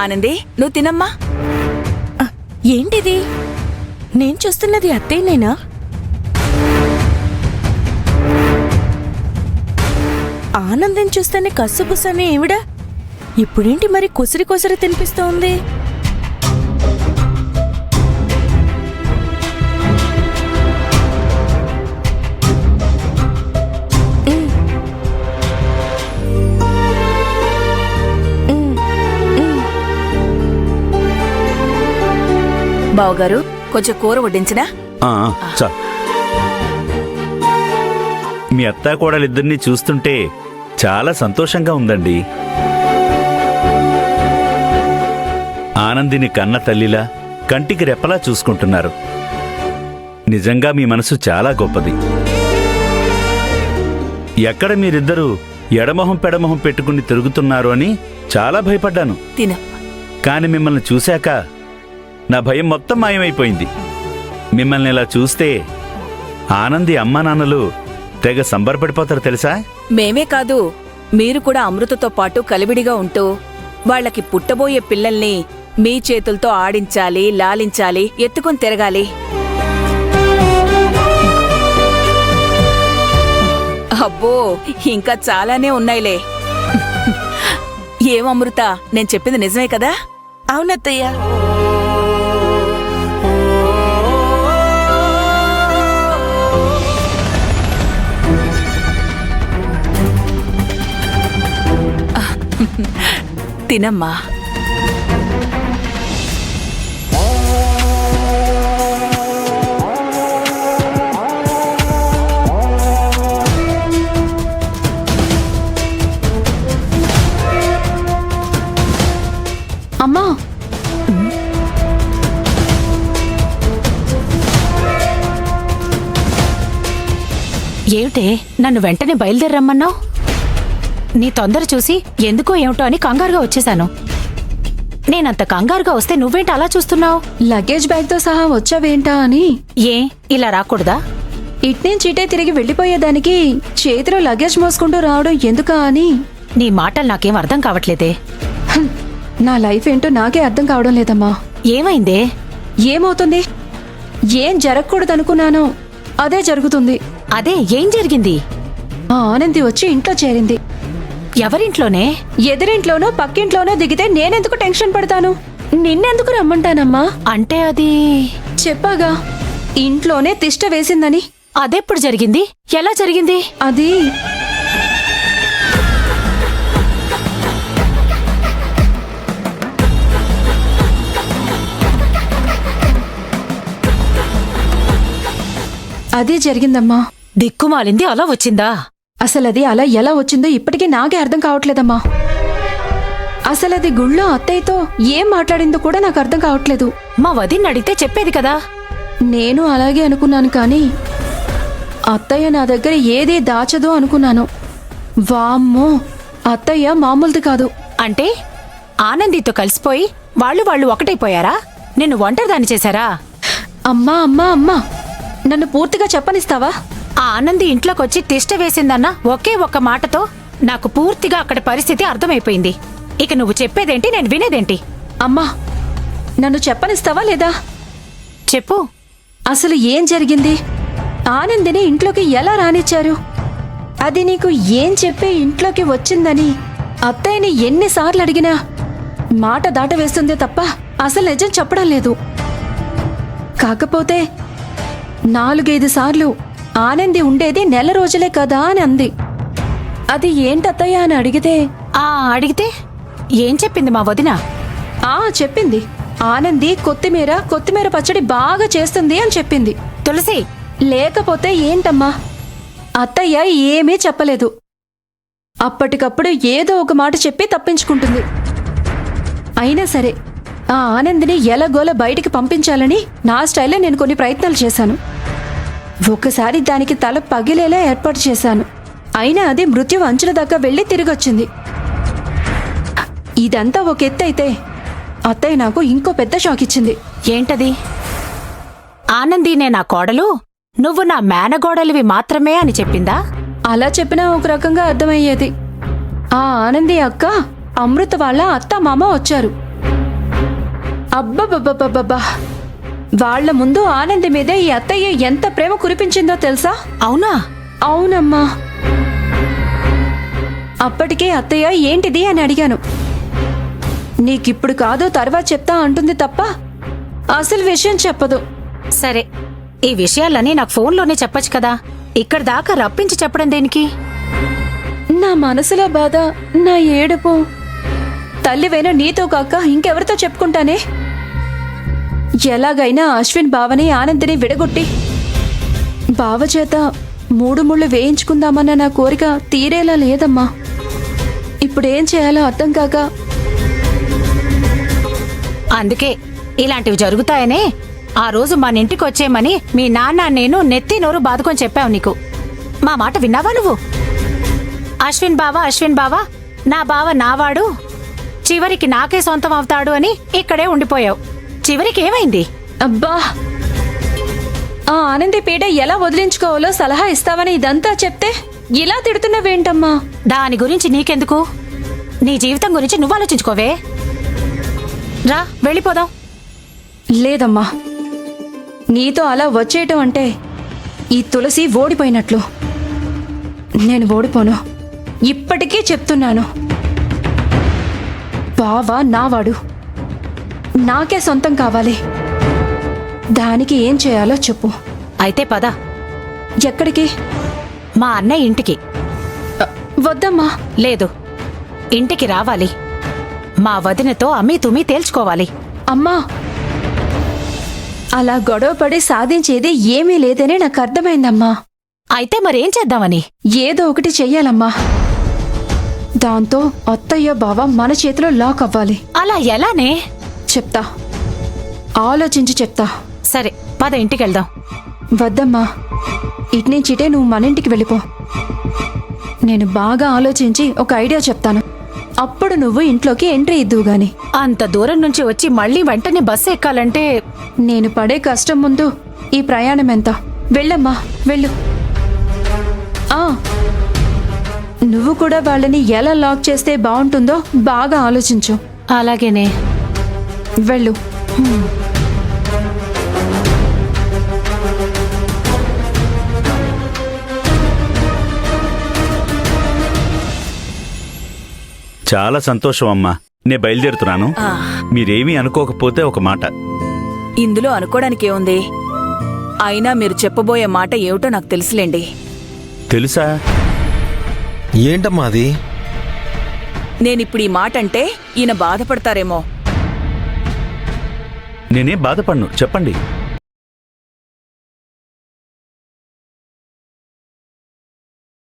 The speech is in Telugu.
ఆనంది, నువ్వు తినమ్మా. ఏంటిది? నేను చూస్తున్నది అత్తయ్యనేనా? ఆనందం చూస్తేనే కస్సుబుస్సనే ఏమిడా, ఇప్పుడేంటి మరి కొసిరి కొసిరి తినిపిస్తోంది? బావగారు, కొంచెం కూర వడ్డించినా? చాలు. మీ అత్తాకోడలిద్దరినీ చూస్తుంటే చాలా సంతోషంగా ఉందండి. ఆనందిని కన్న తల్లిలా కంటికి రెప్పలా చూసుకుంటున్నారు. నిజంగా మీ మనసు చాలా గొప్పది. ఎక్కడ మీరిద్దరూ ఎడమొహం పెడమొహం పెట్టుకుని తిరుగుతున్నారు అని చాలా భయపడ్డాను. తిను. కాని మిమ్మల్ని చూశాక నా భయం మొత్తం మాయమైపోయింది. మిమ్మల్ని ఇలా చూస్తే ఆనంది అమ్మా నాన్నలు తెగ సంబరపడిపోతారు తెలుసా? మేమే కాదు, మీరు కూడా అమృతతో పాటు కలివిడిగా ఉంటూ వాళ్లకి పుట్టబోయే పిల్లల్ని మీ చేతులతో ఆడించాలి, లాలించాలి, ఎత్తుకొని తిరగాలి. అబ్బో, ఇంకా చాలానే ఉన్నాయిలే. ఏం అమృత, నేను చెప్పింది నిజమే కదా? అవునత్తయ్య. తినమ్మా. అమ్మా, ఏమిటే నన్ను వెంటనే బయలుదేరమ్మన్నావు? నీ తొందర చూసి ఎందుకో ఏమిటో అని కంగారుగా వచ్చేశాను. నేనంత కంగారుగా వస్తే నువ్వేంటి అలా చూస్తున్నావు? లగేజ్ బ్యాగ్తో సహా వచ్చావేంటా అని. ఏ ఇలా రాకూడదా? ఇట్నుంచి ఇటే తిరిగి వెళ్ళిపోయేదానికి చేతిలో లగేజ్ మోసుకుంటూ రావడం ఎందుకా అని. నీ మాటలు నాకేం అర్థం కావట్లేదే. నా లైఫ్ ఏంటో నాకే అర్థం కావడం లేదమ్మా. ఏమైందే? ఏమవుతుంది? ఏం జరగకూడదనుకున్నానో అదే జరుగుతుంది. అదే ఏం జరిగింది? ఆ ఆనంది వచ్చి ఇంట్లో చేరింది. ఎవరింట్లోనే? ఎదురింట్లోనో పక్కింట్లోనో దిగితే నేనెందుకు టెన్షన్ పడతాను? నిన్నెందుకు రమ్మంటానమ్మా? అంటే అది చెప్పాగా, ఇంట్లోనే తిష్ట వేసిందని. అదెప్పుడు జరిగింది? ఎలా జరిగింది? అది అదే జరిగిందమ్మా. దిక్కుమాలింది అలా వచ్చిందా? అసలది అలా ఎలా వచ్చిందో ఇప్పటికీ నాకే అర్థం కావట్లేదమ్మా. అసలది గుళ్ళో అత్తయ్యతో ఏం మాట్లాడిందో కూడా నాకు అర్థం కావట్లేదు. మా వదిన్ని అడిగితే చెప్పేది కదా. నేను అలాగే అనుకున్నాను, కానీ అత్తయ్య నా దగ్గర ఏదీ దాచదు అనుకున్నాను. వామ్మో, అత్తయ్య మామూలుది కాదు. అంటే ఆనందితో కలిసిపోయి వాళ్ళు ఒకటైపోయారా? నిన్ను ఒంటరిదాన్ని చేశారా? అమ్మా అమ్మా అమ్మా, నన్ను పూర్తిగా చెప్పనిస్తావా? ఆ ఆనంది ఇంట్లోకొచ్చి తిష్ట వేసిందన్న ఒకే ఒక్క మాటతో నాకు పూర్తిగా అక్కడ పరిస్థితి అర్థమైపోయింది. ఇక నువ్వు చెప్పేదేంటి, నేను వినేదేంటి? అమ్మా, నన్ను చెప్పనిస్తావా లేదా? చెప్పు. అసలు ఏం జరిగింది? ఆనందిని ఇంట్లోకి ఎలా రానిచ్చారు? అది నీకు ఏం చెప్పి ఇంట్లోకి వచ్చిందని అత్తయ్యని ఎన్నిసార్లు అడిగినా మాట దాట వేస్తుందే తప్ప అసలు నిజం చెప్పడం లేదు. కాకపోతే 4-5 సార్లు ఆనంది ఉండేది నెల రోజులే కదా అని అంది. అది ఏంటత్తయ్య అని అడిగితే అడిగితే ఏం చెప్పింది మా వదిన? చెప్పింది, ఆనంది కొత్తిమీర పచ్చడి బాగా చేస్తుంది అని చెప్పింది. తులసి, లేకపోతే ఏంటమ్మా, అత్తయ్య ఏమీ చెప్పలేదు. అప్పటికప్పుడు ఏదో ఒక మాట చెప్పి తప్పించుకుంటుంది. అయినా సరే ఆ ఆనందిని ఎలాగోలా బయటికి పంపించాలని నా స్టైల్లో నేను కొన్ని ప్రయత్నాలు చేశాను. ఒకసారి దానికి తల పగిలేలా ఏర్పాటు చేశాను. అయినా అది మృత్యు అంచుల దాకా వెళ్ళి తిరిగొచ్చింది. ఇదంతా ఒక ఎత్తైతే అత్తయ్య నాకు ఇంకో పెద్ద షాక్ ఇచ్చింది. ఏంటది? ఆనందినే నా కోడలు, నువ్వు నా మేనగోడలివి మాత్రమే అని చెప్పిందా? అలా చెప్పినా ఒక రకంగా అర్థమయ్యేది. ఆ ఆనంది అక్క అమృత వాళ్ళ అత్త మామ వచ్చారు. అబ్బబ్బబ్బబ్బబ్బా, వాళ్ల ముందు ఆనంది మీదే ఈ అత్తయ్య ఎంత ప్రేమ కురిపించిందో తెలుసా? అవునా? అవునమ్మా. అప్పటికే అత్తయ్య ఏంటిది అని అడిగాను. నీకిప్పుడు కాదు తర్వాత చెప్తా అంటుంది తప్ప అసలు విషయం చెప్పదు. సరే, ఈ విషయాలన్నీ నాకు ఫోన్లోనే చెప్పొచ్చు కదా, ఇక్కడ దాకా రప్పించి చెప్పడం దేనికి? నా మనసులో బాధ, నా ఏడుపు తల్లివైన నీతో కాక ఇంకెవరితో చెప్పుకుంటానే? ఎలాగైనా అశ్విన్ బావని ఆనందిని విడగొట్టి బావ చేత 3 ముళ్ళు వేయించుకుందామన్న నా కోరిక తీరేలా లేదమ్మా. ఇప్పుడేం చేయాలో అర్థం కాక. అందుకే ఇలాంటివి జరుగుతాయనే ఆ రోజు మన ఇంటికి వచ్చేయమని మీ నాన్న నేను నెత్తి నోరు బాదుకొని చెప్పావు నీకు. మా మాట విన్నావా నువ్వు? అశ్విన్ బావ నా బావ నావాడు, చివరికి నాకే సొంతం అవుతాడు అని ఇక్కడే ఉండిపోయావు. చివరికి ఏమైంది? అబ్బా, ఆ ఆనంది పీడ ఎలా వదిలించుకోవాలో సలహా ఇస్తావని ఇదంతా చెప్తే ఇలా తిడుతున్నావేంటమ్మా? దాని గురించి నీకెందుకు? నీ జీవితం గురించి నువ్వు ఆలోచించుకోవే. రా, వెళ్ళిపోదాం. లేదమ్మా, నీతో అలా వచ్చేయటం అంటే ఈ తులసి ఓడిపోయినట్లు. నేను ఓడిపోను. ఇప్పటికీ చెప్తున్నాను, బావ నావాడు, నాకే సొంతం కావాలి. దానికి ఏం చేయాలో చెప్పు. అయితే పద. ఎక్కడికి? మా అన్నయ్య ఇంటికి. వద్దమ్మా. లేదు, ఇంటికి రావాలి. మా వదినతో అమ్మీ తుమ్మి తేల్చుకోవాలి. అమ్మా, అలా గొడవపడి సాధించేది ఏమీ లేదని నాకు అర్థమైందమ్మా. అయితే మరేం చేద్దామని? ఏదో ఒకటి చెయ్యాలమ్మా. దాంతో అత్తయ్య బావ మన చేతిలో లాక్ అవ్వాలి. అలా ఎలానే? చెప్తా, ఆలోచించి చెప్తా. సరే, పద ఇంటికెళ్దాం. వద్దమ్మా, ఇట్నుంచిటే నువ్వు మన ఇంటికి వెళ్ళిపో. నేను బాగా ఆలోచించి ఒక ఐడియా చెప్తాను. అప్పుడు నువ్వు ఇంట్లోకి ఎంట్రీ ఇద్దువు గాని. అంత దూరం నుంచి వచ్చి మళ్ళీ వెంటనే బస్సు ఎక్కాలంటే నేను పడే కష్టం ముందు ఈ ప్రయాణం ఎంత? వెళ్ళమ్మా, వెళ్ళు. నువ్వు కూడా వాళ్ళని ఎలా లాక్ చేస్తే బాగుంటుందో బాగా ఆలోచించు. అలాగేనే. వెళ్ళు. చాలా సంతోషం అమ్మా. నే బయలుదేరుతున్నాను. మీరేమీ అనుకోకపోతే ఒక మాట. ఇందులో అనుకోవడానికేముంది? అయినా మీరు చెప్పబోయే మాట ఏమిటో నాకు తెలుసులేండి. తెలుసా? ఏంటమ్మా అది? నేనిప్పుడు ఈ మాట అంటే ఈయన బాధపడతారేమో. నేనేం బాధపడను, చెప్పండి.